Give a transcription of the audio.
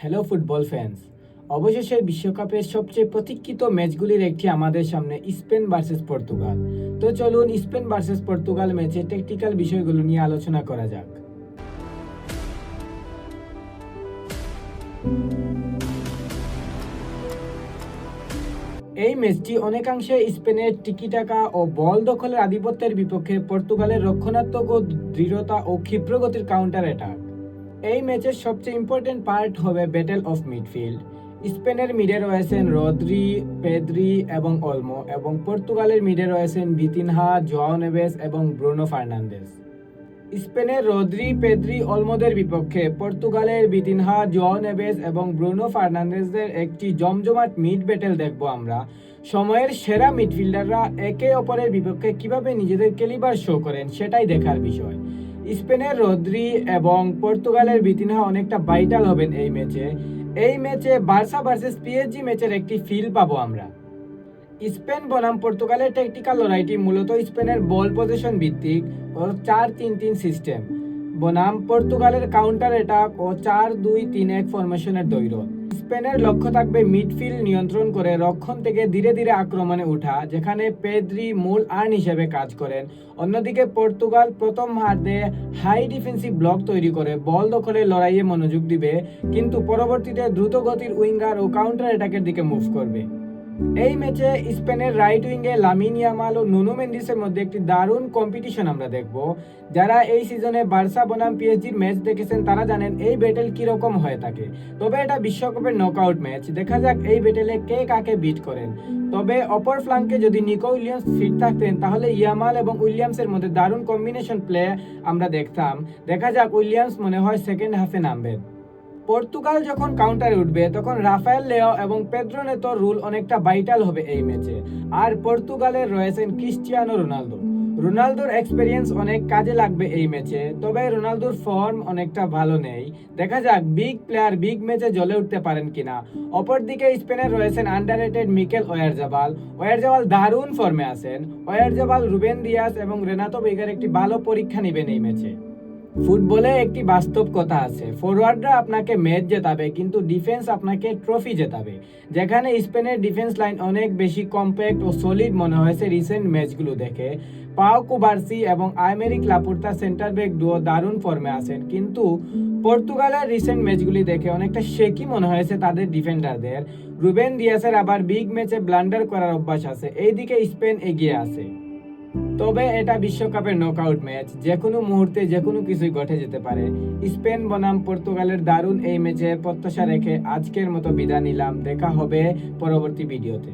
Hello football fans, অবশেষে বিশ্বকাপের সবচেয়ে প্রতীক্ষিত ম্যাচগুলির একটি আমাদের সামনে স্পেন ভার্সেস পর্তুগাল। তো চলুন স্পেন ভার্সেস পর্তুগাল ম্যাচে টেকনিক্যাল বিষয়গুলো নিয়ে আলোচনা করা যাক। এই ম্যাচটি অনেকাংশে স্পেনের টিকিটাকা ও বল দখলের আধিপত্যের বিপক্ষে পর্তুগালের রক্ষণাত্মক ও দৃঢ়তা ও ক্ষিপ্রগতির কাউন্টার অ্যাটাক। এই ম্যাচের সবচেয়ে ইম্পর্টেন্ট পার্ট হবে ব্যাটেল অফ মিডফিল্ড। স্পেনের মিডে রয়েছেন রদ্রি, পেদ্রি এবং অলমো, এবং পর্তুগালের মিডে রয়েছেন ভিতিনহা, জোয়াও নেভেস এবং ব্রুনো ফার্নান্দেস। স্পেনের রদ্রি, পেদ্রি, অলমোদের বিপক্ষে পর্তুগালের ভিতিনহা, জোয়াও নেভেস এবং ব্রুনো ফার্নান্দেসদের একটি জমজমাট মিড ব্যাটেল দেখব আমরা। সময়ের সেরা মিডফিল্ডাররা একে অপরের বিপক্ষে কিভাবে নিজেদের ক্যালিবার শো করেন সেটাই দেখার বিষয়। স্পেনের রদ্রি এবং পর্তুগালের ভিতিনহা অনেকটা ভাইটাল হবেন এই ম্যাচে। এই ম্যাচে বার্সা ভার্সেস পিএসজি ম্যাচের একটি ফিল পাবো আমরা। স্পেন বনাম পর্তুগালের ট্যাকটিক্যাল লড়াইটি মূলত স্পেনের বল পজিশন ভিত্তিক ও 4-3-3 সিস্টেম বনাম পর্তুগালের কাউন্টার অ্যাটাক ও 4-2-3-1 ফরমেশনের দৈর্ঘ্য। স্পেনের লক্ষ্য থাকবে মিডফিল্ড নিয়ন্ত্রণ করে রক্ষণ থেকে ধীরে ধীরে আক্রমণে ওঠা, যেখানে পেদ্রি মূল আর্ন হিসেবে কাজ করেন। অন্যদিকে পর্তুগাল প্রথম হাতে হাই ডিফেন্সিভ ব্লক তৈরি করে বল দখলের লড়াইয়ে মনোযোগ দিবে, কিন্তু পরবর্তীতে দ্রুত গতির উইঙ্গার ও কাউন্টার অ্যাটাকের দিকে মুভ করবে। এই ম্যাচে স্পেনের রাইট উইঙ্গে লামিন ইয়ামাল ও নুনো মেন্ডিসের মধ্যে একটি দারুণ কম্পিটিশন আমরা দেখব। যারা এই সিজনে বার্সা বনাম পিএসজির ম্যাচ দেখেছেন তারা জানেন এই ব্যাটেল কিরকম হয়ে থাকে। তবে এটা বিশ্বকাপের নকআউট ম্যাচ, দেখা যাক এই ব্যাটেলে কে কাকে বিট করেন। তবে অপর ফ্লাঙ্কে যদি নিকো উইলিয়ামস ফিট থাকতেন তাহলে ইয়ামাল এবং উইলিয়ামসের মধ্যে দারুণ কম্বিনেশন প্লে আমরা দেখতাম। দেখা যাক উইলিয়ামস মনে হয় সেকেন্ড হাফে নামবেন। পর্তুগাল যখন কাউন্টারে উঠবে তখন রাফায়েল লেও এবং পেদ্রো নেতোর রুল অনেকটা ভাইটাল হবে এই ম্যাচে। আর পর্তুগালের রয়েছেন ক্রিস্টিয়ানো রোনালদো। রোনালদোর এক্সপেরিয়েন্স অনেক কাজে লাগবে এই ম্যাচে, তবে রোনালদোর ফর্ম অনেকটা ভালো নেই। দেখা যাক বিগ প্লেয়ার বিগ ম্যাচে জ্বলে উঠতে পারেন কিনা। অপরদিকে স্পেনের রয়েছেন আন্ডাররেটেড মিকেল ওয়ারজাবাল। ওয়ারজাবাল দারুণ ফর্মে আছেন। ওয়ারজাবাল, রুবেন দিয়াস এবং রেনাতো বেগার একটি ভালো পরীক্ষা নেবেন এই ম্যাচে। ফুটবলে একটি বাস্তব কথা আছে, ফরওয়ার্ডরা আপনাকে ম্যাচ জেতাবে কিন্তু ডিফেন্স আপনাকে ট্রফি জেতাবে। যেখানে স্পেনের ডিফেন্স লাইন অনেক বেশি কম্প্যাক্ট ও সলিড মনে হয়েছে রিসেন্ট ম্যাচগুলো দেখে। পাও কুবার্সি এবং আইমেরিক লাপুর্তা সেন্টার ব্যাক ডুও দারুণ ফর্মে আছেন, কিন্তু পর্তুগালের রিসেন্ট ম্যাচগুলি দেখে অনেকটা শেকি মনে হয়েছে তাদের ডিফেন্ডারদের। রুবেন দিয়াসের আবার বিগ ম্যাচে ব্লান্ডার করার অভ্যাস আছে, এইদিকে স্পেন এগিয়ে আছে। তবে এটা বিশ্বকাপের নকআউট ম্যাচ, যে কোনো মুহূর্তে যে কোনো কিছুই ঘটে যেতে পারে। স্পেন বনাম পর্তুগালের দারুণ এই ম্যাচে প্রত্যাশা রেখে আজকের মতো বিদায় নিলাম। দেখা হবে পরবর্তী ভিডিওতে।